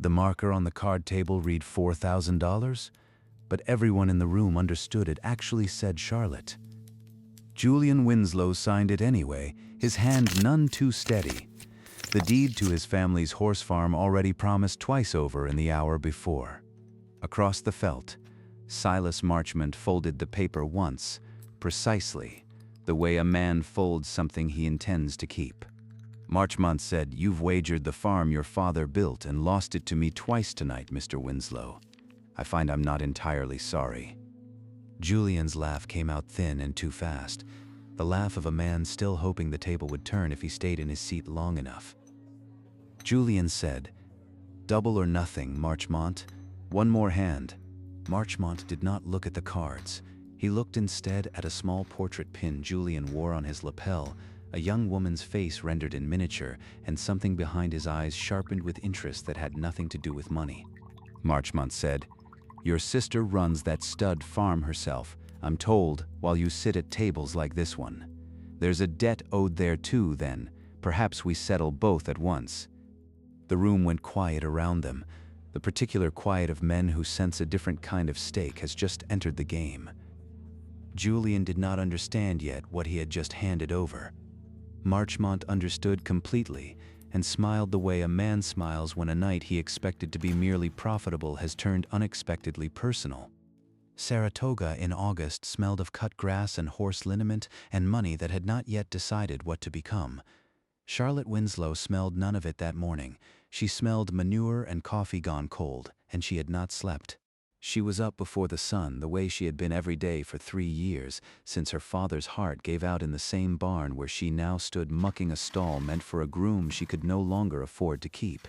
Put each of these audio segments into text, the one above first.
The marker on the card table read $4,000, but everyone in the room understood it actually said Charlotte. Julian Winslow signed it anyway, his hand none too steady. The deed to his family's horse farm already promised twice over in the hour before. Across the felt, Silas Marchmont folded the paper once, precisely the way a man folds something he intends to keep. Marchmont said, "You've wagered the farm your father built and lost it to me twice tonight, Mr. Winslow. I find I'm not entirely sorry." Julian's laugh came out thin and too fast, the laugh of a man still hoping the table would turn if he stayed in his seat long enough. Julian said, "Double or nothing, Marchmont. One more hand." Marchmont did not look at the cards. He looked instead at a small portrait pin Julian wore on his lapel, a young woman's face rendered in miniature, and something behind his eyes sharpened with interest that had nothing to do with money. Marchmont said, "Your sister runs that stud farm herself, I'm told, while you sit at tables like this one. There's a debt owed there too, then. Perhaps we settle both at once." The room went quiet around them, the particular quiet of men who sense a different kind of stake has just entered the game. Julian did not understand yet what he had just handed over. Marchmont understood completely and smiled the way a man smiles when a night he expected to be merely profitable has turned unexpectedly personal. Saratoga in August smelled of cut grass and horse liniment and money that had not yet decided what to become. Charlotte Winslow smelled none of it that morning. She smelled manure and coffee gone cold, and she had not slept. She was up before the sun the way she had been every day for 3 years, since her father's heart gave out in the same barn where she now stood mucking a stall meant for a groom she could no longer afford to keep.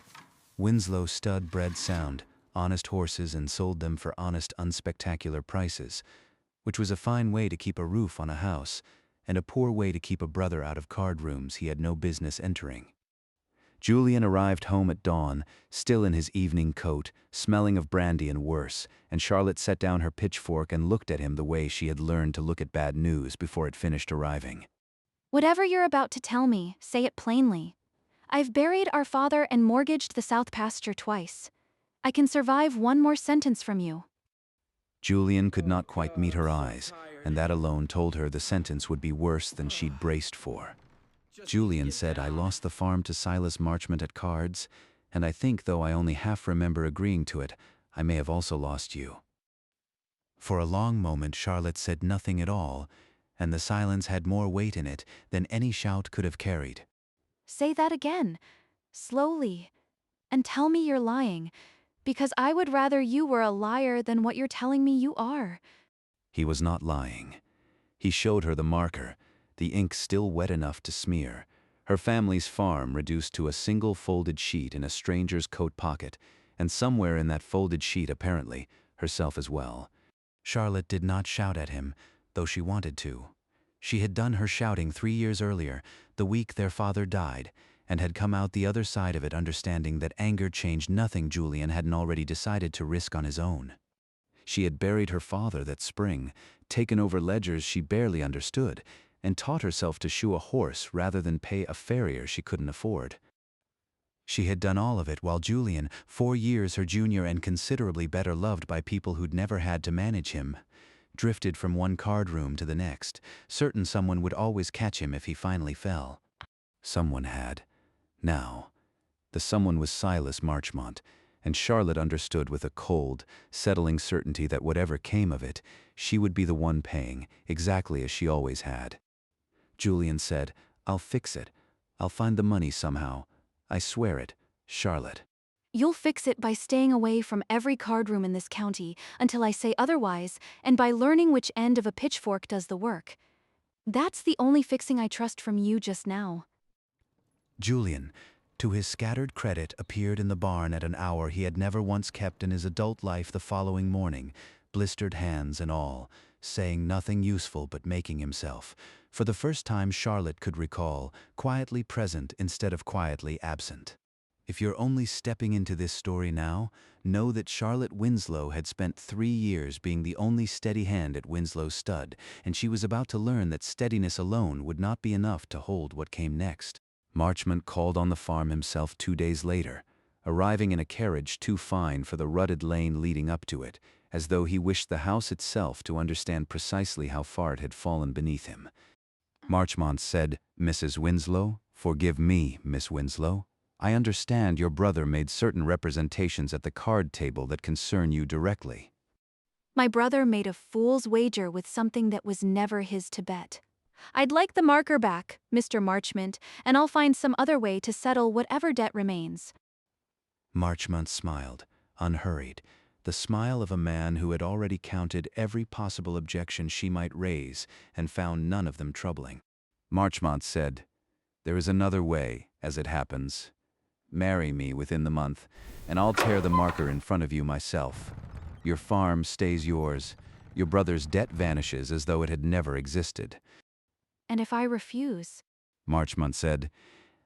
Winslow stud bred sound, honest horses, and sold them for honest, unspectacular prices, which was a fine way to keep a roof on a house, and a poor way to keep a brother out of card rooms he had no business entering. Julian arrived home at dawn, still in his evening coat, smelling of brandy and worse, and Charlotte set down her pitchfork and looked at him the way she had learned to look at bad news before it finished arriving. "Whatever you're about to tell me, say it plainly. I've buried our father and mortgaged the south pasture twice. I can survive one more sentence from you." Julian could not quite meet her eyes, and that alone told her the sentence would be worse than she'd braced for. Julian said, "I lost the farm to Silas Marchmont at cards, and I think, though I only half remember agreeing to it, I may have also lost you." For a long moment Charlotte said nothing at all, and the silence had more weight in it than any shout could have carried. "Say that again, slowly, and tell me you're lying, because I would rather you were a liar than what you're telling me you are." He was not lying. He showed her the marker, the ink still wet enough to smear, her family's farm reduced to a single folded sheet in a stranger's coat pocket, and somewhere in that folded sheet, apparently, herself as well. Charlotte did not shout at him, though she wanted to. She had done her shouting 3 years earlier, the week their father died, and had come out the other side of it understanding that anger changed nothing Julian hadn't already decided to risk on his own. She had buried her father that spring, taken over ledgers she barely understood, and taught herself to shoe a horse rather than pay a farrier she couldn't afford. She had done all of it while Julian, 4 years her junior and considerably better loved by people who'd never had to manage him, drifted from one card room to the next, certain someone would always catch him if he finally fell. Someone had. Now, the someone was Silas Marchmont, and Charlotte understood with a cold, settling certainty that whatever came of it, she would be the one paying, exactly as she always had. Julian said, "I'll fix it. I'll find the money somehow. I swear it, Charlotte." "You'll fix it by staying away from every card room in this county until I say otherwise, and by learning which end of a pitchfork does the work. That's the only fixing I trust from you just now." Julian, to his scattered credit, appeared in the barn at an hour he had never once kept in his adult life the following morning, blistered hands and all, saying nothing useful but making himself, for the first time Charlotte could recall, quietly present instead of quietly absent. If you're only stepping into this story now, know that Charlotte Winslow had spent 3 years being the only steady hand at Winslow's stud, and she was about to learn that steadiness alone would not be enough to hold what came next. Marchmont called on the farm himself 2 days later, arriving in a carriage too fine for the rutted lane leading up to it, as though he wished the house itself to understand precisely how far it had fallen beneath him. Marchmont said, "Mrs. Winslow, forgive me, Miss Winslow. I understand your brother made certain representations at the card table that concern you directly." My brother made a fool's wager with something that was never his to bet. I'd like the marker back, Mr. Marchmont, and I'll find some other way to settle whatever debt remains. Marchmont smiled, unhurried, the smile of a man who had already counted every possible objection she might raise and found none of them troubling. Marchmont said, "There is another way, as it happens. Marry me within the month, and I'll tear the marker in front of you myself. Your farm stays yours. Your brother's debt vanishes as though it had never existed." And if I refuse? Marchmont said,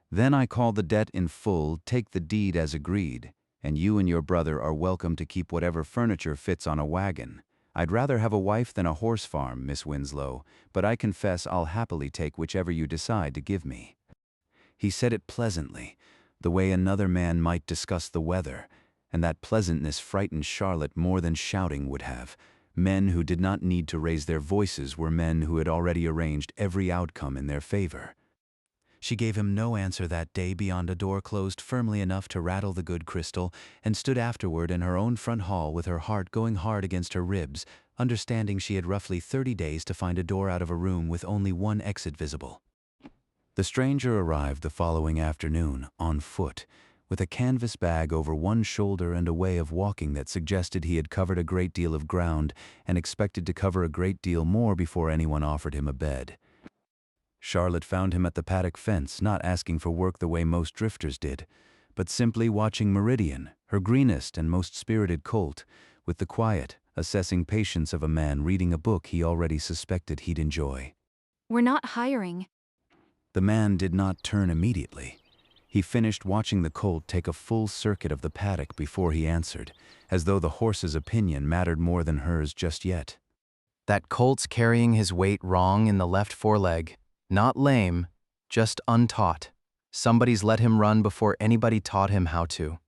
"Then I call the debt in full, take the deed as agreed, and you and your brother are welcome to keep whatever furniture fits on a wagon. I'd rather have a wife than a horse farm, Miss Winslow, but I confess I'll happily take whichever you decide to give me." He said it pleasantly, the way another man might discuss the weather, and that pleasantness frightened Charlotte more than shouting would have. Men who did not need to raise their voices were men who had already arranged every outcome in their favor. She gave him no answer that day beyond a door closed firmly enough to rattle the good crystal, and stood afterward in her own front hall with her heart going hard against her ribs, understanding she had roughly 30 days to find a door out of a room with only one exit visible. The stranger arrived the following afternoon, on foot, with a canvas bag over one shoulder and a way of walking that suggested he had covered a great deal of ground and expected to cover a great deal more before anyone offered him a bed. Charlotte found him at the paddock fence, not asking for work the way most drifters did, but simply watching Meridian, her greenest and most spirited colt, with the quiet, assessing patience of a man reading a book he already suspected he'd enjoy. We're not hiring. The man did not turn immediately. He finished watching the colt take a full circuit of the paddock before he answered, as though the horse's opinion mattered more than hers just yet. "That colt's carrying his weight wrong in the left foreleg. Not lame, just untaught. Somebody's let him run before anybody taught him how to."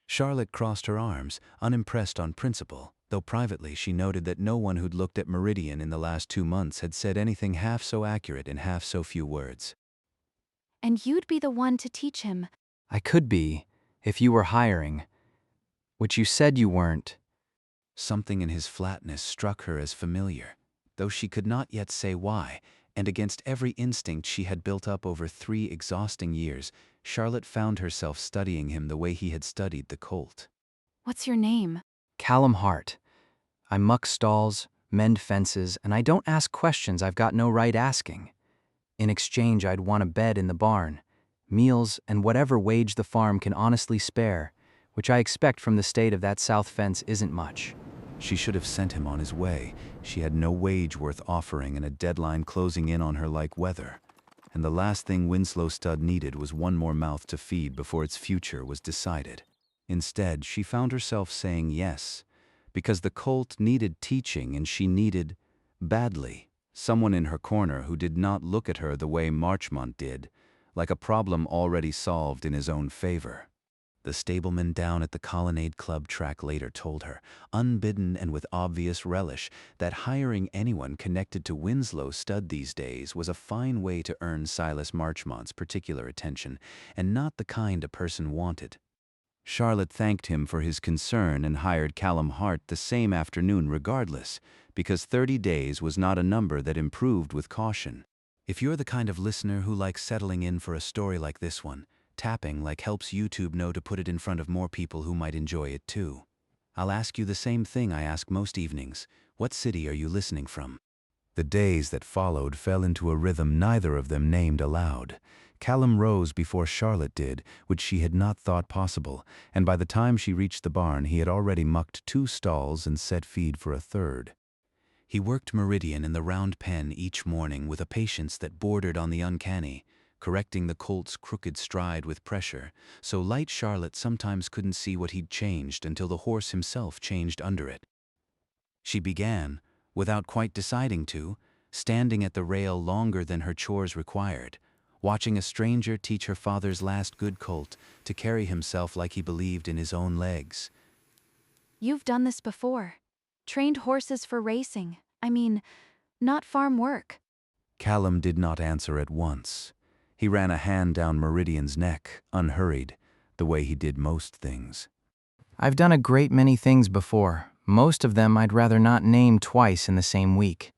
Charlotte crossed her arms, unimpressed on principle, though privately she noted that no one who'd looked at Meridian in the last 2 months had said anything half so accurate in half so few words. And you'd be the one to teach him. "I could be, if you were hiring. Which you said you weren't." Something in his flatness struck her as familiar, though she could not yet say why, and against every instinct she had built up over 3 exhausting years, Charlotte found herself studying him the way he had studied the colt. What's your name? "Callum Hart. I muck stalls, mend fences, and I don't ask questions I've got no right asking. In exchange, I'd want a bed in the barn, meals, and whatever wage the farm can honestly spare, which I expect from the state of that south fence isn't much." She should have sent him on his way. She had no wage worth offering and a deadline closing in on her like weather. And the last thing Winslow Stud needed was one more mouth to feed before its future was decided. Instead, she found herself saying yes, because the colt needed teaching and she needed, badly, someone in her corner who did not look at her the way Marchmont did, like a problem already solved in his own favor. The stableman down at the Colonnade Club track later told her, unbidden and with obvious relish, that hiring anyone connected to Winslow Stud these days was a fine way to earn Silas Marchmont's particular attention, and not the kind a person wanted. Charlotte thanked him for his concern and hired Callum Hart the same afternoon regardless, because 30 days was not a number that improved with caution. If you're the kind of listener who likes settling in for a story like this one, tapping like helps YouTube know to put it in front of more people who might enjoy it too. I'll ask you the same thing I ask most evenings. What city are you listening from? The days that followed fell into a rhythm neither of them named aloud. Callum rose before Charlotte did, which she had not thought possible, and by the time she reached the barn he had already mucked 2 stalls and set feed for a third. He worked Meridian in the round pen each morning with a patience that bordered on the uncanny, correcting the colt's crooked stride with pressure, so light Charlotte sometimes couldn't see what he'd changed until the horse himself changed under it. She began, without quite deciding to, standing at the rail longer than her chores required, watching a stranger teach her father's last good colt to carry himself like he believed in his own legs. You've done this before. Trained horses for racing. I mean, not farm work. Callum did not answer at once. He ran a hand down Meridian's neck, unhurried, the way he did most things. I've done a great many things before. Most of them I'd rather not name twice in the same week.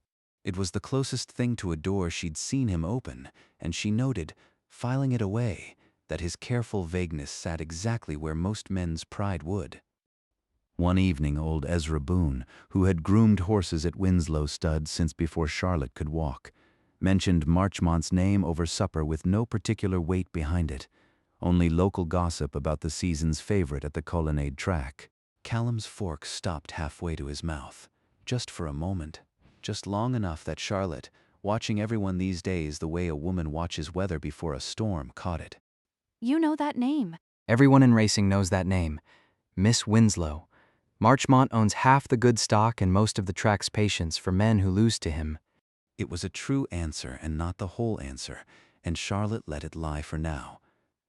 It was the closest thing to a door she'd seen him open, and she noted, filing it away, that his careful vagueness sat exactly where most men's pride would. One evening old Ezra Boone, who had groomed horses at Winslow stud since before Charlotte could walk, mentioned Marchmont's name over supper with no particular weight behind it, only local gossip about the season's favorite at the Colonnade track. Callum's fork stopped halfway to his mouth, just for a moment, just long enough that Charlotte, watching everyone these days the way a woman watches weather before a storm, caught it. You know that name. Everyone in racing knows that name. Miss Winslow. Marchmont owns half the good stock and most of the track's patience for men who lose to him. It was a true answer and not the whole answer, and Charlotte let it lie for now,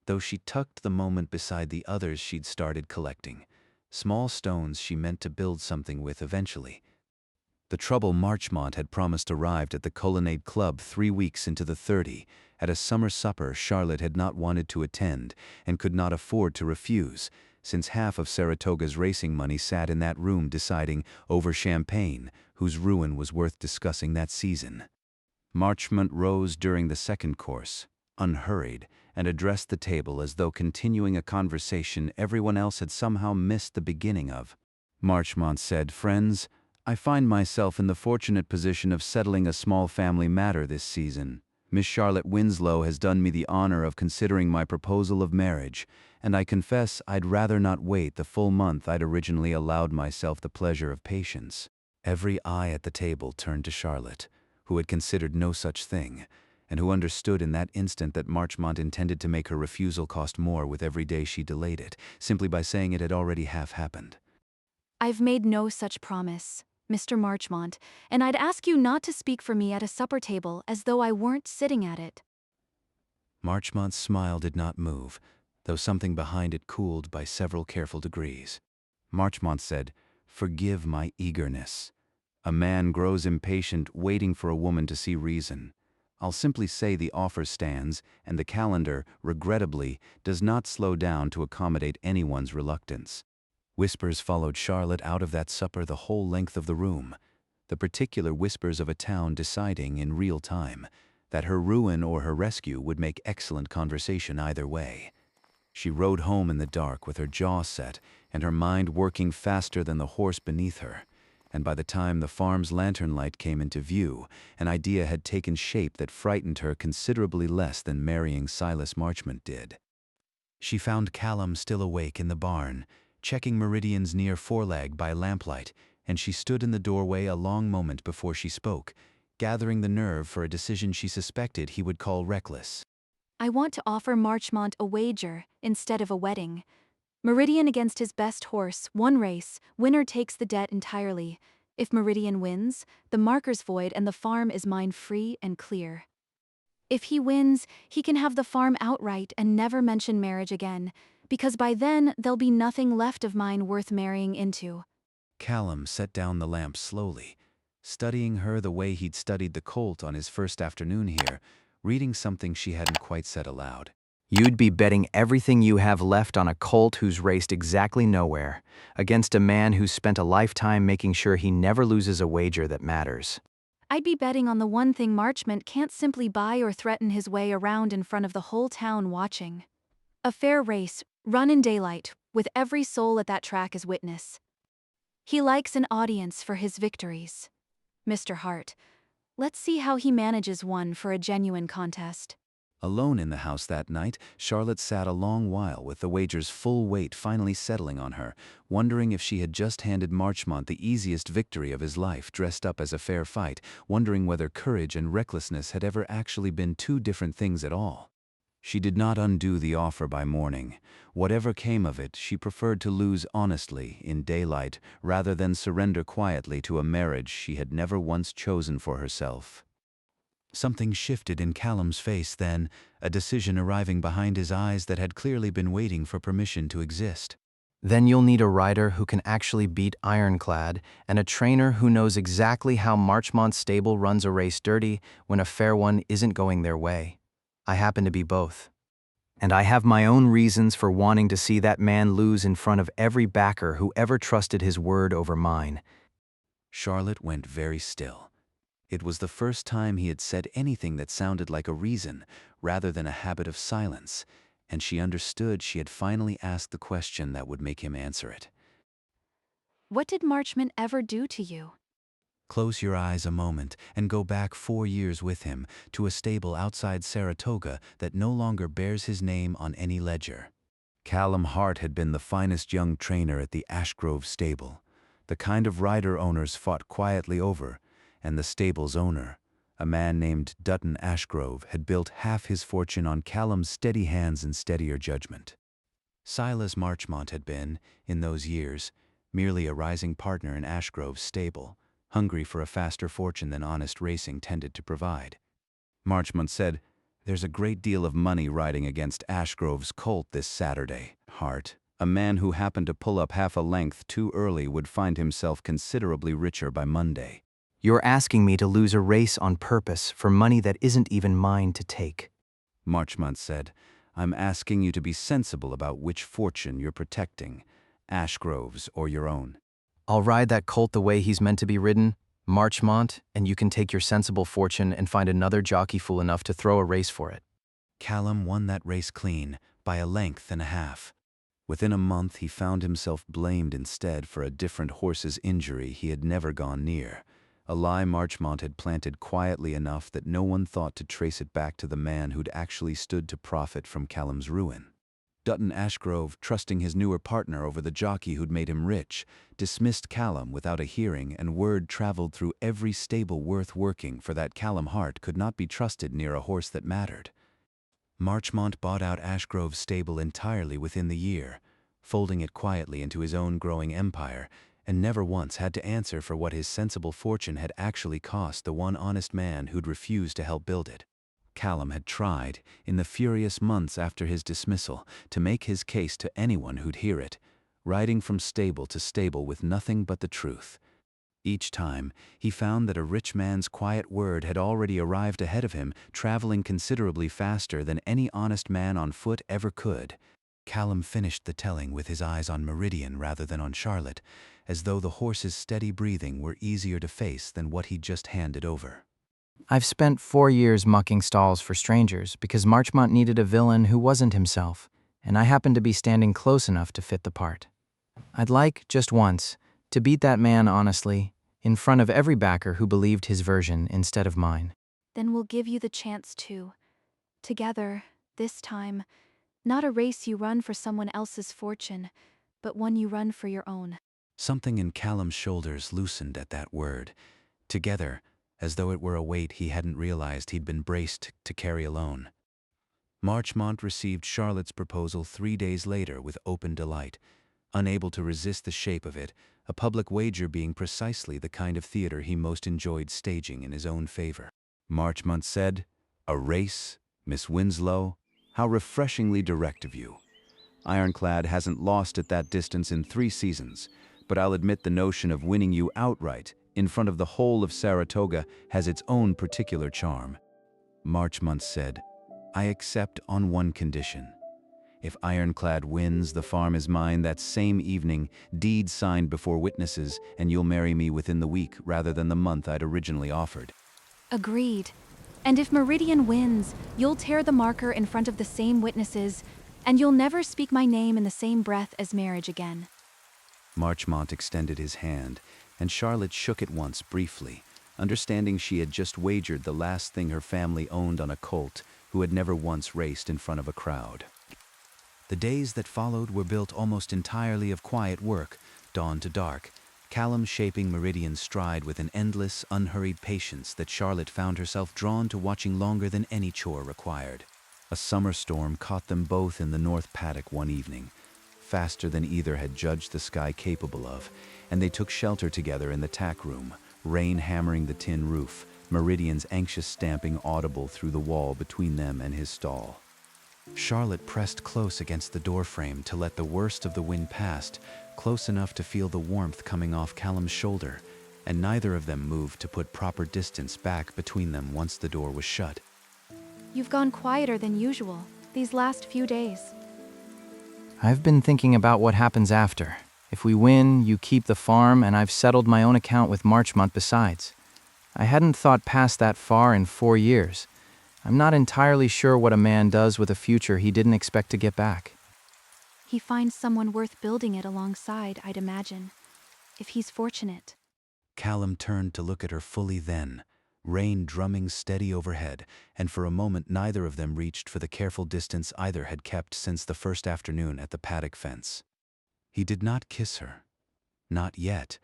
though she tucked the moment beside the others she'd started collecting, small stones she meant to build something with eventually. The trouble Marchmont had promised arrived at the Colonnade Club 3 weeks into the 30, at a summer supper Charlotte had not wanted to attend and could not afford to refuse, since half of Saratoga's racing money sat in that room deciding over champagne, whose ruin was worth discussing that season. Marchmont rose during the second course, unhurried, and addressed the table as though continuing a conversation everyone else had somehow missed the beginning of. Marchmont said, "Friends, I find myself in the fortunate position of settling a small family matter this season. Miss Charlotte Winslow has done me the honor of considering my proposal of marriage, and I confess I'd rather not wait the full month I'd originally allowed myself the pleasure of patience." Every eye at the table turned to Charlotte, who had considered no such thing, and who understood in that instant that Marchmont intended to make her refusal cost more with every day she delayed it, simply by saying it had already half happened. I've made no such promise, Mr. Marchmont, and I'd ask you not to speak for me at a supper table as though I weren't sitting at it. Marchmont's smile did not move, though something behind it cooled by several careful degrees. Marchmont said, "Forgive my eagerness. A man grows impatient waiting for a woman to see reason. I'll simply say the offer stands, and the calendar, regrettably, does not slow down to accommodate anyone's reluctance." Whispers followed Charlotte out of that supper the whole length of the room, the particular whispers of a town deciding in real time that her ruin or her rescue would make excellent conversation either way. She rode home in the dark with her jaw set and her mind working faster than the horse beneath her, and by the time the farm's lantern light came into view, an idea had taken shape that frightened her considerably less than marrying Silas Marchmont did. She found Callum still awake in the barn, checking Meridian's near foreleg by lamplight, and she stood in the doorway a long moment before she spoke, gathering the nerve for a decision she suspected he would call reckless. I want to offer Marchmont a wager instead of a wedding. Meridian against his best horse, one race, winner takes the debt entirely. If Meridian wins, the marker's void and the farm is mine free and clear. If he wins, he can have the farm outright and never mention marriage again, because by then there'll be nothing left of mine worth marrying into. Callum set down the lamp slowly, studying her the way he'd studied the colt on his first afternoon here, reading something she hadn't quite said aloud. You'd be betting everything you have left on a colt who's raced exactly nowhere, against a man who's spent a lifetime making sure he never loses a wager that matters. I'd be betting on the one thing Marchmont can't simply buy or threaten his way around in front of the whole town watching. A fair race, run in daylight, with every soul at that track as witness. He likes an audience for his victories. Mr. Hart, let's see how he manages one for a genuine contest. Alone in the house that night, Charlotte sat a long while with the wager's full weight finally settling on her, wondering if she had just handed Marchmont the easiest victory of his life dressed up as a fair fight, wondering whether courage and recklessness had ever actually been two different things at all. She did not undo the offer by morning. Whatever came of it, she preferred to lose honestly, in daylight, rather than surrender quietly to a marriage she had never once chosen for herself. Something shifted in Callum's face then, a decision arriving behind his eyes that had clearly been waiting for permission to exist. Then you'll need a rider who can actually beat Ironclad and a trainer who knows exactly how Marchmont's stable runs a race dirty when a fair one isn't going their way. I happen to be both. And I have my own reasons for wanting to see that man lose in front of every backer who ever trusted his word over mine. Charlotte went very still. It was the first time he had said anything that sounded like a reason, rather than a habit of silence, and she understood she had finally asked the question that would make him answer it. What did Marchmont ever do to you? Close your eyes a moment and go back 4 years with him to a stable outside Saratoga that no longer bears his name on any ledger. Callum Hart had been the finest young trainer at the Ashgrove stable, the kind of rider owners fought quietly over, and the stable's owner, a man named Dutton Ashgrove, had built half his fortune on Callum's steady hands and steadier judgment. Silas Marchmont had been, in those years, merely a rising partner in Ashgrove's stable, hungry for a faster fortune than honest racing tended to provide. Marchmont said, "There's a great deal of money riding against Ashgrove's colt this Saturday. Hart, a man who happened to pull up half a length too early, would find himself considerably richer by Monday." You're asking me to lose a race on purpose for money that isn't even mine to take. Marchmont said, "I'm asking you to be sensible about which fortune you're protecting, Ashgrove's or your own." I'll ride that colt the way he's meant to be ridden, Marchmont, and you can take your sensible fortune and find another jockey fool enough to throw a race for it. Callum won that race clean, by a length and a half. Within a month he found himself blamed instead for a different horse's injury he had never gone near, a lie Marchmont had planted quietly enough that no one thought to trace it back to the man who'd actually stood to profit from Callum's ruin. Dutton Ashgrove, trusting his newer partner over the jockey who'd made him rich, dismissed Callum without a hearing, and word traveled through every stable worth working for that Callum Hart could not be trusted near a horse that mattered. Marchmont bought out Ashgrove's stable entirely within the year, folding it quietly into his own growing empire, and never once had to answer for what his sensible fortune had actually cost the one honest man who'd refused to help build it. Callum had tried, in the furious months after his dismissal, to make his case to anyone who'd hear it, riding from stable to stable with nothing but the truth. Each time, he found that a rich man's quiet word had already arrived ahead of him, traveling considerably faster than any honest man on foot ever could. Callum finished the telling with his eyes on Meridian rather than on Charlotte, as though the horse's steady breathing were easier to face than what he'd just handed over. I've spent 4 years mucking stalls for strangers because Marchmont needed a villain who wasn't himself, and I happened to be standing close enough to fit the part. I'd like, just once, to beat that man honestly, in front of every backer who believed his version instead of mine. Then we'll give you the chance to. Together, this time, not a race you run for someone else's fortune, but one you run for your own. Something in Callum's shoulders loosened at that word. Together, as though it were a weight he hadn't realized he'd been braced to carry alone. Marchmont received Charlotte's proposal 3 days later with open delight, unable to resist the shape of it, a public wager being precisely the kind of theater he most enjoyed staging in his own favor. Marchmont said, "A race, Miss Winslow? How refreshingly direct of you. Ironclad hasn't lost at that distance in 3 seasons, but I'll admit the notion of winning you outright in front of the whole of Saratoga has its own particular charm." Marchmont said, "I accept on one condition. If Ironclad wins, the farm is mine that same evening, deed signed before witnesses, and you'll marry me within the week rather than the month I'd originally offered." Agreed. And if Meridian wins, you'll tear the marker in front of the same witnesses, and you'll never speak my name in the same breath as marriage again. Marchmont extended his hand, and Charlotte shook it once briefly, understanding she had just wagered the last thing her family owned on a colt who had never once raced in front of a crowd. The days that followed were built almost entirely of quiet work, dawn to dark, Callum shaping Meridian's stride with an endless, unhurried patience that Charlotte found herself drawn to watching longer than any chore required. A summer storm caught them both in the north paddock one evening, faster than either had judged the sky capable of, and they took shelter together in the tack room, rain hammering the tin roof, Meridian's anxious stamping audible through the wall between them and his stall. Charlotte pressed close against the doorframe to let the worst of the wind past, close enough to feel the warmth coming off Callum's shoulder, and neither of them moved to put proper distance back between them once the door was shut. You've gone quieter than usual these last few days. I've been thinking about what happens after. If we win, you keep the farm, and I've settled my own account with Marchmont besides. I hadn't thought past that far in 4 years. I'm not entirely sure what a man does with a future he didn't expect to get back. He finds someone worth building it alongside, I'd imagine. If he's fortunate. Callum turned to look at her fully then, rain drumming steady overhead, and for a moment neither of them reached for the careful distance either had kept since the first afternoon at the paddock fence. He did not kiss her. Not yet,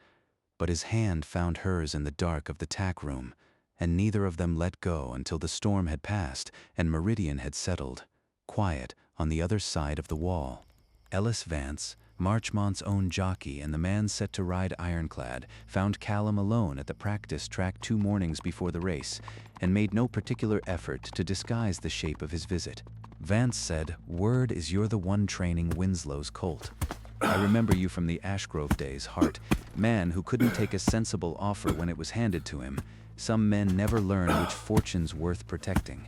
but his hand found hers in the dark of the tack room, and neither of them let go until the storm had passed and Meridian had settled, quiet, on the other side of the wall. Ellis Vance, Marchmont's own jockey and the man set to ride Ironclad, found Callum alone at the practice track 2 mornings before the race, and made no particular effort to disguise the shape of his visit. Vance said, "Word is you're the one training Winslow's colt. I remember you from the Ashgrove days, Hart, man who couldn't take a sensible offer when it was handed to him. Some men never learn which fortune's worth protecting."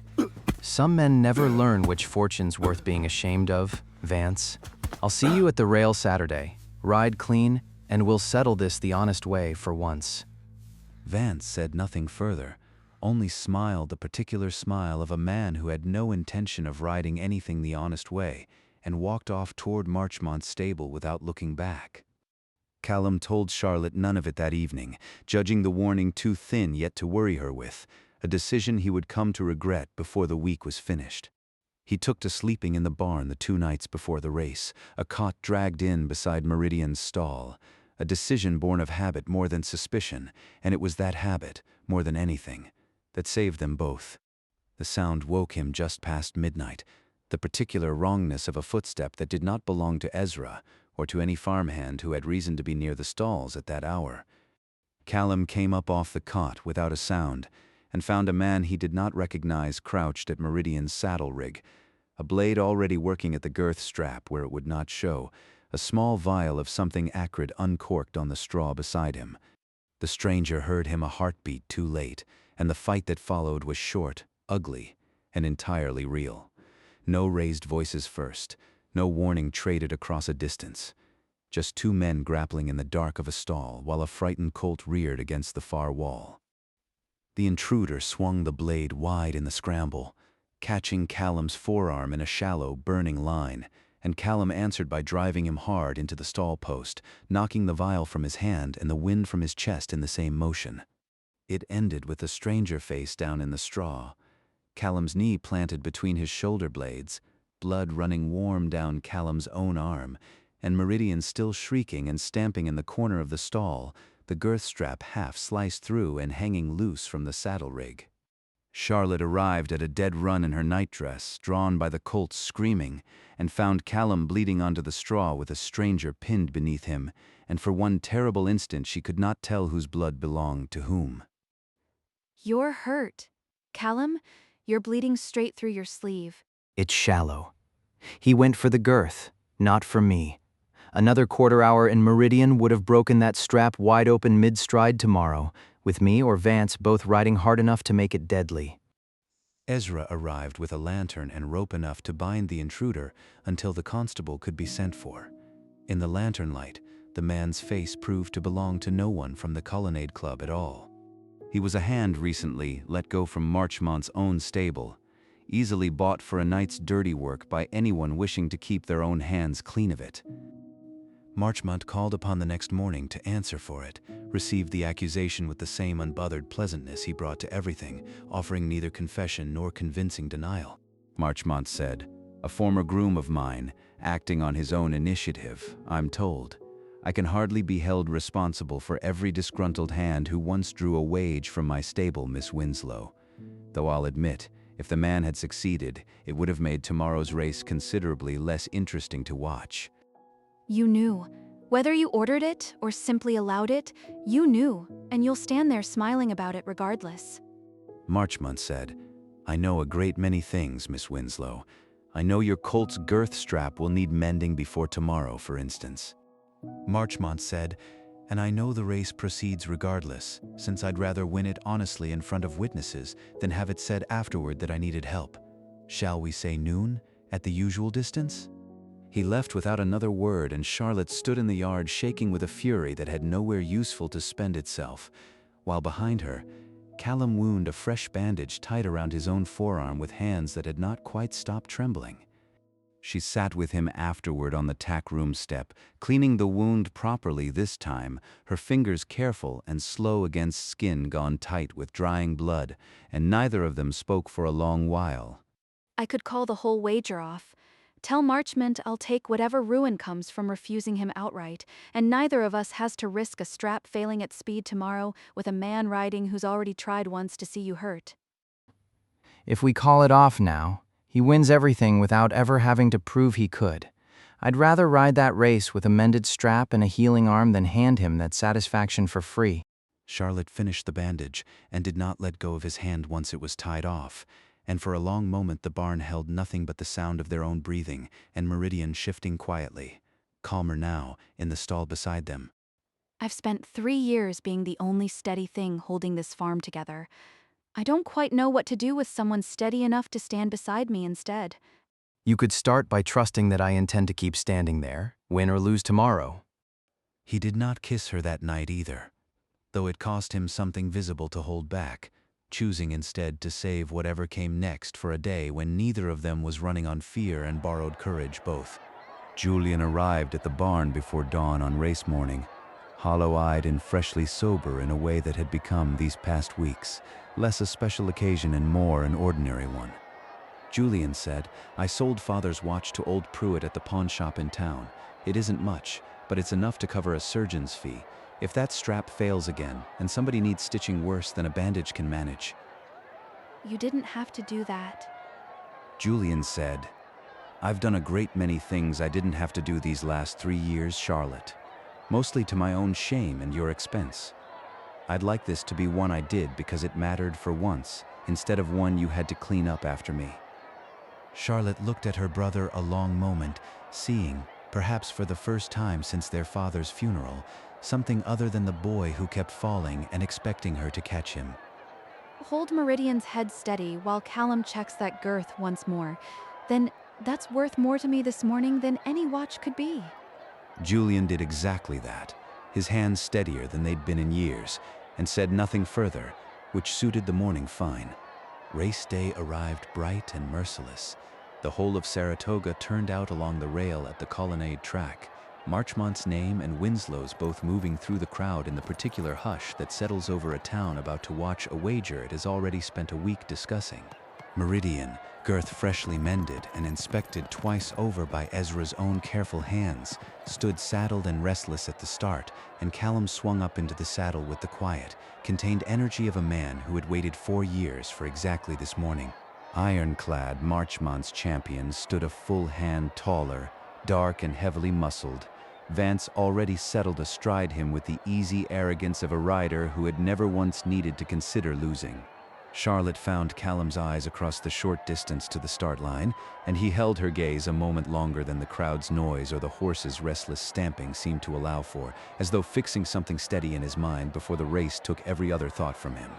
Some men never learn which fortune's worth being ashamed of, Vance. I'll see you at the rail Saturday. Ride clean, and we'll settle this the honest way for once. Vance said nothing further, only smiled the particular smile of a man who had no intention of riding anything the honest way, and walked off toward Marchmont's stable without looking back. Callum told Charlotte none of it that evening, judging the warning too thin yet to worry her with, a decision he would come to regret before the week was finished. He took to sleeping in the barn the 2 nights before the race, a cot dragged in beside Meridian's stall, a decision born of habit more than suspicion, and it was that habit, more than anything, that saved them both. The sound woke him just past midnight, the particular wrongness of a footstep that did not belong to Ezra, or to any farmhand who had reason to be near the stalls at that hour. Callum came up off the cot without a sound, and found a man he did not recognize crouched at Meridian's saddle rig, a blade already working at the girth strap where it would not show, a small vial of something acrid uncorked on the straw beside him. The stranger heard him a heartbeat too late, and the fight that followed was short, ugly, and entirely real. No raised voices first, no warning traded across a distance. Just 2 men grappling in the dark of a stall while a frightened colt reared against the far wall. The intruder swung the blade wide in the scramble, catching Callum's forearm in a shallow, burning line, and Callum answered by driving him hard into the stall post, knocking the vial from his hand and the wind from his chest in the same motion. It ended with the stranger face down in the straw, Callum's knee planted between his shoulder blades, blood running warm down Callum's own arm, and Meridian still shrieking and stamping in the corner of the stall, the girth strap half sliced through and hanging loose from the saddle rig. Charlotte arrived at a dead run in her nightdress, drawn by the colts screaming, and found Callum bleeding onto the straw with a stranger pinned beneath him, and for one terrible instant she could not tell whose blood belonged to whom. You're hurt. Callum, you're bleeding straight through your sleeve. It's shallow. He went for the girth, not for me. Another quarter hour in Meridian would have broken that strap wide open mid-stride tomorrow, with me or Vance both riding hard enough to make it deadly. Ezra arrived with a lantern and rope enough to bind the intruder until the constable could be sent for. In the lantern light, the man's face proved to belong to no one from the Colonnade Club at all. He was a hand recently let go from Marchmont's own stable, easily bought for a night's dirty work by anyone wishing to keep their own hands clean of it. Marchmont called upon the next morning to answer for it, received the accusation with the same unbothered pleasantness he brought to everything, offering neither confession nor convincing denial. Marchmont said, "A former groom of mine, acting on his own initiative, I'm told. I can hardly be held responsible for every disgruntled hand who once drew a wage from my stable, Miss Winslow. Though I'll admit, if the man had succeeded, it would have made tomorrow's race considerably less interesting to watch." You knew. Whether you ordered it or simply allowed it, you knew, and you'll stand there smiling about it regardless. Marchmont said, "I know a great many things, Miss Winslow. I know your colt's girth strap will need mending before tomorrow, for instance." Marchmont said, "And I know the race proceeds regardless, since I'd rather win it honestly in front of witnesses than have it said afterward that I needed help. Shall we say noon, at the usual distance?" He left without another word, and Charlotte stood in the yard shaking with a fury that had nowhere useful to spend itself, while behind her, Callum wound a fresh bandage tight around his own forearm with hands that had not quite stopped trembling. She sat with him afterward on the tack room step, cleaning the wound properly this time, her fingers careful and slow against skin gone tight with drying blood, and neither of them spoke for a long while. I could call the whole wager off. Tell Marchmont I'll take whatever ruin comes from refusing him outright, and neither of us has to risk a strap failing at speed tomorrow with a man riding who's already tried once to see you hurt. If we call it off now, he wins everything without ever having to prove he could. I'd rather ride that race with a mended strap and a healing arm than hand him that satisfaction for free. Charlotte finished the bandage and did not let go of his hand once it was tied off, and for a long moment the barn held nothing but the sound of their own breathing and Meridian shifting quietly, calmer now, in the stall beside them. I've spent 3 years being the only steady thing holding this farm together. I don't quite know what to do with someone steady enough to stand beside me instead. You could start by trusting that I intend to keep standing there, win or lose tomorrow. He did not kiss her that night either, though it cost him something visible to hold back, choosing instead to save whatever came next for a day when neither of them was running on fear and borrowed courage both. Julian arrived at the barn before dawn on race morning, hollow-eyed and freshly sober in a way that had become, these past weeks, less a special occasion and more an ordinary one. Julian said, "I sold Father's watch to old Pruitt at the pawn shop in town. It isn't much, but it's enough to cover a surgeon's fee. If that strap fails again, and somebody needs stitching worse than a bandage can manage." You didn't have to do that. Julian said, "I've done a great many things I didn't have to do these last 3 years, Charlotte. Mostly to my own shame and your expense. I'd like this to be one I did because it mattered for once, instead of one you had to clean up after me." Charlotte looked at her brother a long moment, seeing, perhaps for the first time since their father's funeral, something other than the boy who kept falling and expecting her to catch him. Hold Meridian's head steady while Callum checks that girth once more. Then that's worth more to me this morning than any watch could be. Julian did exactly that, his hands steadier than they'd been in years, and said nothing further, which suited the morning fine. Race day arrived bright and merciless. The whole of Saratoga turned out along the rail at the colonnade track, Marchmont's name and Winslow's both moving through the crowd in the particular hush that settles over a town about to watch a wager it has already spent a week discussing. Meridian, girth freshly mended and inspected twice over by Ezra's own careful hands, stood saddled and restless at the start, and Callum swung up into the saddle with the quiet, contained energy of a man who had waited 4 years for exactly this morning. Ironclad Marchmont's champion stood a full hand taller, dark and heavily muscled. Vance already settled astride him with the easy arrogance of a rider who had never once needed to consider losing. Charlotte found Callum's eyes across the short distance to the start line, and he held her gaze a moment longer than the crowd's noise or the horse's restless stamping seemed to allow for, as though fixing something steady in his mind before the race took every other thought from him.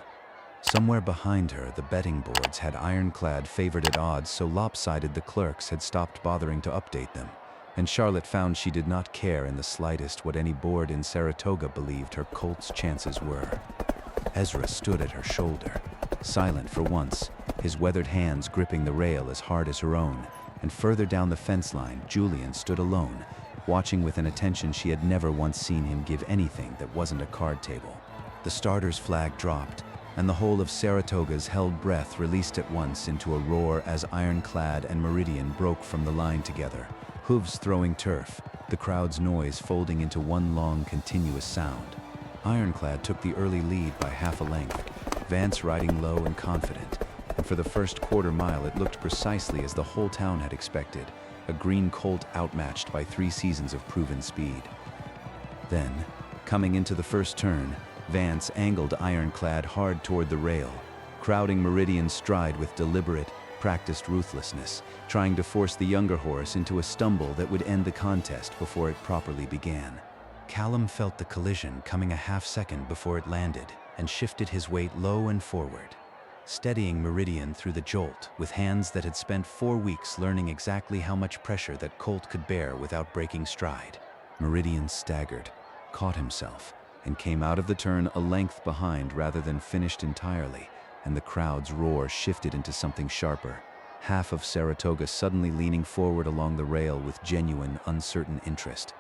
Somewhere behind her, the betting boards had Ironclad favored at odds so lopsided the clerks had stopped bothering to update them, and Charlotte found she did not care in the slightest what any board in Saratoga believed her colt's chances were. Ezra stood at her shoulder, silent for once, his weathered hands gripping the rail as hard as her own, and further down the fence line, Julian stood alone, watching with an attention she had never once seen him give anything that wasn't a card table. The starter's flag dropped, and the whole of Saratoga's held breath released at once into a roar as Ironclad and Meridian broke from the line together, hooves throwing turf, the crowd's noise folding into one long continuous sound. Ironclad took the early lead by half a length, Vance riding low and confident, and for the first quarter mile it looked precisely as the whole town had expected, a green colt outmatched by 3 seasons of proven speed. Then, coming into the first turn, Vance angled Ironclad hard toward the rail, crowding Meridian's stride with deliberate, practiced ruthlessness, trying to force the younger horse into a stumble that would end the contest before it properly began. Callum felt the collision coming a half-second before it landed and shifted his weight low and forward, steadying Meridian through the jolt with hands that had spent 4 weeks learning exactly how much pressure that colt could bear without breaking stride. Meridian staggered, caught himself, and came out of the turn a length behind rather than finished entirely, and the crowd's roar shifted into something sharper. Half of Saratoga suddenly leaning forward along the rail with genuine, uncertain interest.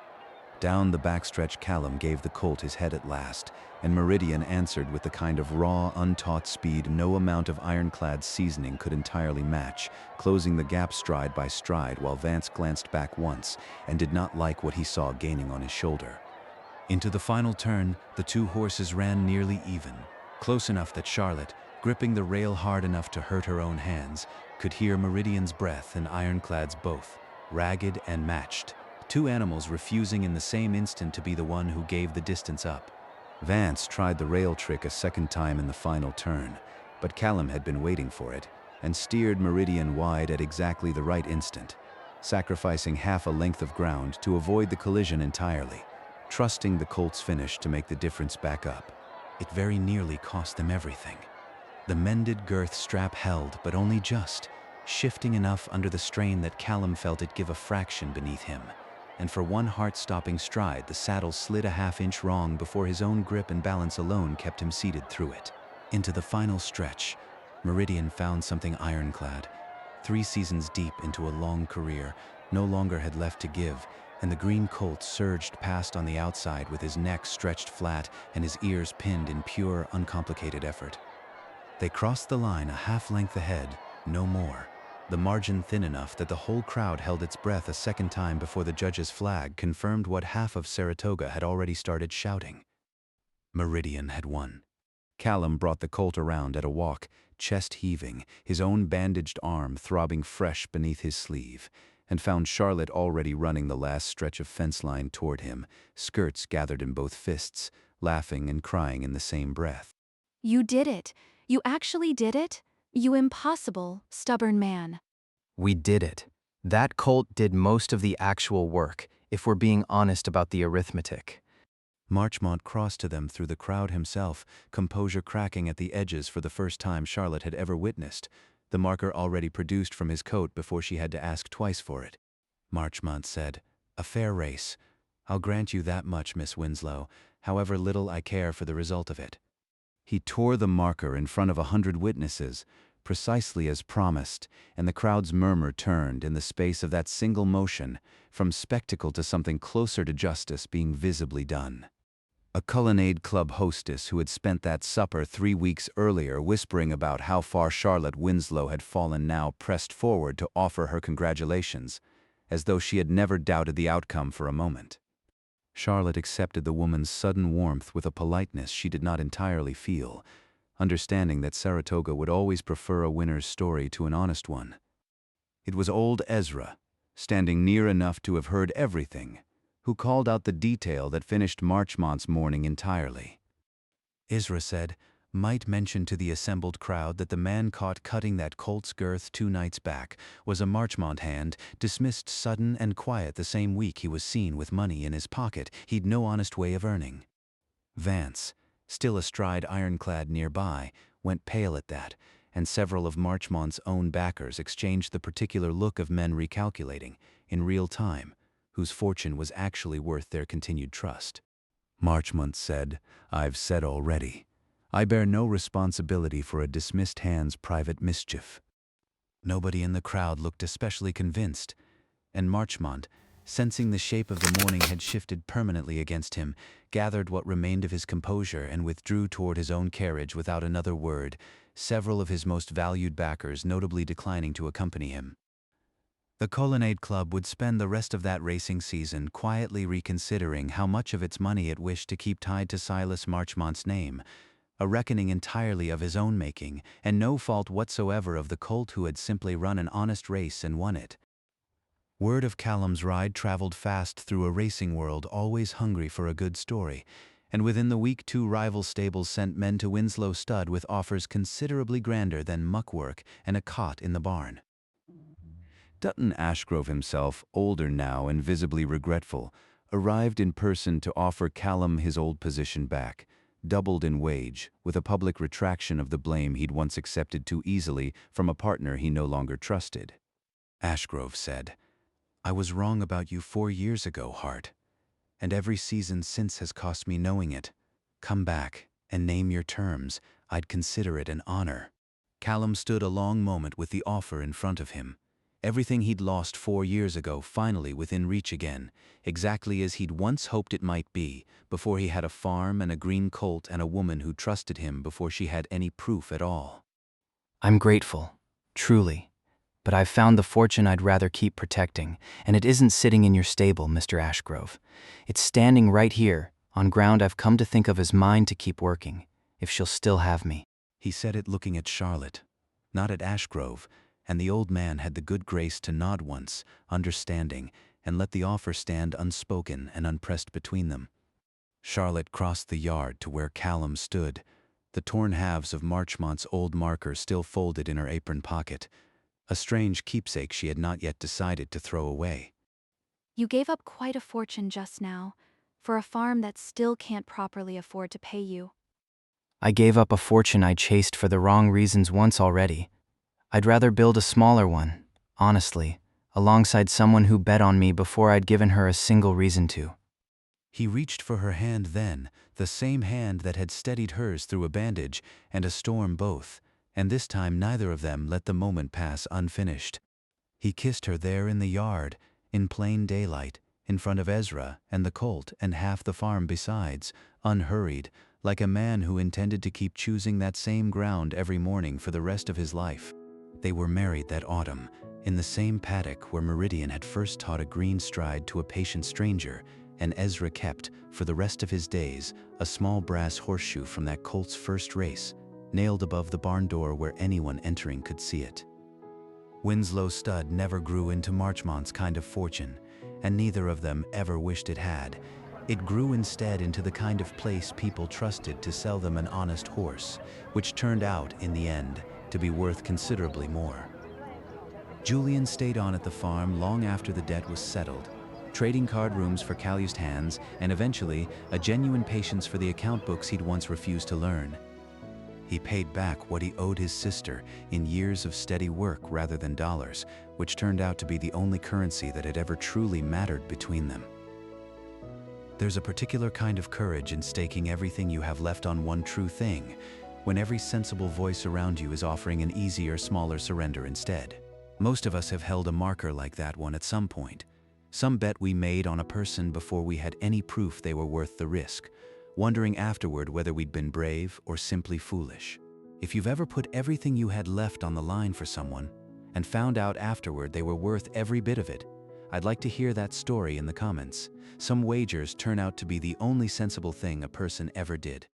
Down the backstretch, Callum gave the colt his head at last, and Meridian answered with the kind of raw, untaught speed no amount of ironclad seasoning could entirely match, closing the gap stride by stride while Vance glanced back once and did not like what he saw gaining on his shoulder. Into the final turn, the two horses ran nearly even, close enough that Charlotte, gripping the rail hard enough to hurt her own hands, could hear Meridian's breath and ironclads both, ragged and matched, two animals refusing in the same instant to be the one who gave the distance up. Vance tried the rail trick a second time in the final turn, but Callum had been waiting for it and steered Meridian wide at exactly the right instant, sacrificing half a length of ground to avoid the collision entirely, trusting the colt's finish to make the difference back up. It very nearly cost them everything. The mended girth strap held, but only just, shifting enough under the strain that Callum felt it give a fraction beneath him. And for one heart-stopping stride, the saddle slid a half-inch wrong before his own grip and balance alone kept him seated through it. Into the final stretch, Meridian found something ironclad. 3 seasons deep into a long career, no longer had left to give, and the green colt surged past on the outside with his neck stretched flat and his ears pinned in pure, uncomplicated effort. They crossed the line a half-length ahead, no more, the margin thin enough that the whole crowd held its breath a second time before the judge's flag confirmed what half of Saratoga had already started shouting. Meridian had won. Callum brought the colt around at a walk, chest heaving, his own bandaged arm throbbing fresh beneath his sleeve, and found Charlotte already running the last stretch of fence line toward him, skirts gathered in both fists, laughing and crying in the same breath. You did it. You actually did it? You impossible, stubborn man. We did it. That colt did most of the actual work, if we're being honest about the arithmetic. Marchmont crossed to them through the crowd himself, composure cracking at the edges for the first time Charlotte had ever witnessed, the marker already produced from his coat before she had to ask twice for it. Marchmont said, "A fair race. I'll grant you that much, Miss Winslow, however little I care for the result of it." He tore the marker in front of 100 witnesses, precisely as promised, and the crowd's murmur turned in the space of that single motion, from spectacle to something closer to justice being visibly done. A Colonnade Club hostess who had spent that supper 3 weeks earlier whispering about how far Charlotte Winslow had fallen now pressed forward to offer her congratulations, as though she had never doubted the outcome for a moment. Charlotte accepted the woman's sudden warmth with a politeness she did not entirely feel, understanding that Saratoga would always prefer a winner's story to an honest one. It was old Ezra, standing near enough to have heard everything, who called out the detail that finished Marchmont's morning entirely. Ezra said, "Might mention to the assembled crowd that the man caught cutting that colt's girth 2 nights back was a Marchmont hand, dismissed sudden and quiet the same week he was seen with money in his pocket he'd no honest way of earning." Vance, still astride ironclad nearby, went pale at that, and several of Marchmont's own backers exchanged the particular look of men recalculating, in real time, whose fortune was actually worth their continued trust. Marchmont said, "I've said already. I bear no responsibility for a dismissed hand's private mischief." Nobody in the crowd looked especially convinced, and Marchmont, sensing the shape of the morning had shifted permanently against him, gathered what remained of his composure and withdrew toward his own carriage without another word, several of his most valued backers notably declining to accompany him. The Colonnade Club would spend the rest of that racing season quietly reconsidering how much of its money it wished to keep tied to Silas Marchmont's name, a reckoning entirely of his own making, and no fault whatsoever of the colt who had simply run an honest race and won it. Word of Callum's ride traveled fast through a racing world always hungry for a good story, and within the week 2 rival stables sent men to Winslow stud with offers considerably grander than muckwork and a cot in the barn. Dutton Ashgrove himself, older now and visibly regretful, arrived in person to offer Callum his old position back, doubled in wage, with a public retraction of the blame he'd once accepted too easily from a partner he no longer trusted. Ashgrove said, "I was wrong about you 4 years ago, Hart, and every season since has cost me knowing it. Come back and name your terms. I'd consider it an honor." Callum stood a long moment with the offer in front of him. Everything he'd lost 4 years ago finally within reach again, exactly as he'd once hoped it might be, before he had a farm and a green colt and a woman who trusted him before she had any proof at all. I'm grateful, truly. But I've found the fortune I'd rather keep protecting, and it isn't sitting in your stable, Mr. Ashgrove. It's standing right here, on ground I've come to think of as mine to keep working, if she'll still have me. He said it looking at Charlotte, not at Ashgrove, and the old man had the good grace to nod once, understanding, and let the offer stand unspoken and unpressed between them. Charlotte crossed the yard to where Callum stood, the torn halves of Marchmont's old marker still folded in her apron pocket, a strange keepsake she had not yet decided to throw away. You gave up quite a fortune just now, for a farm that still can't properly afford to pay you. I gave up a fortune I chased for the wrong reasons once already. I'd rather build a smaller one, honestly, alongside someone who bet on me before I'd given her a single reason to. He reached for her hand then, the same hand that had steadied hers through a bandage and a storm both, and this time neither of them let the moment pass unfinished. He kissed her there in the yard, in plain daylight, in front of Ezra and the colt and half the farm besides, unhurried, like a man who intended to keep choosing that same ground every morning for the rest of his life. They were married that autumn, in the same paddock where Meridian had first taught a green stride to a patient stranger, and Ezra kept, for the rest of his days, a small brass horseshoe from that colt's first race, nailed above the barn door where anyone entering could see it. Winslow stud never grew into Marchmont's kind of fortune, and neither of them ever wished it had. It grew instead into the kind of place people trusted to sell them an honest horse, which turned out, in the end, to be worth considerably more. Julian stayed on at the farm long after the debt was settled, trading card rooms for calloused hands and eventually a genuine patience for the account books he'd once refused to learn. He paid back what he owed his sister in years of steady work rather than dollars, which turned out to be the only currency that had ever truly mattered between them. There's a particular kind of courage in staking everything you have left on one true thing, when every sensible voice around you is offering an easier, smaller surrender instead. Most of us have held a marker like that one at some point. Some bet we made on a person before we had any proof they were worth the risk, wondering afterward whether we'd been brave or simply foolish. If you've ever put everything you had left on the line for someone, and found out afterward they were worth every bit of it, I'd like to hear that story in the comments. Some wagers turn out to be the only sensible thing a person ever did.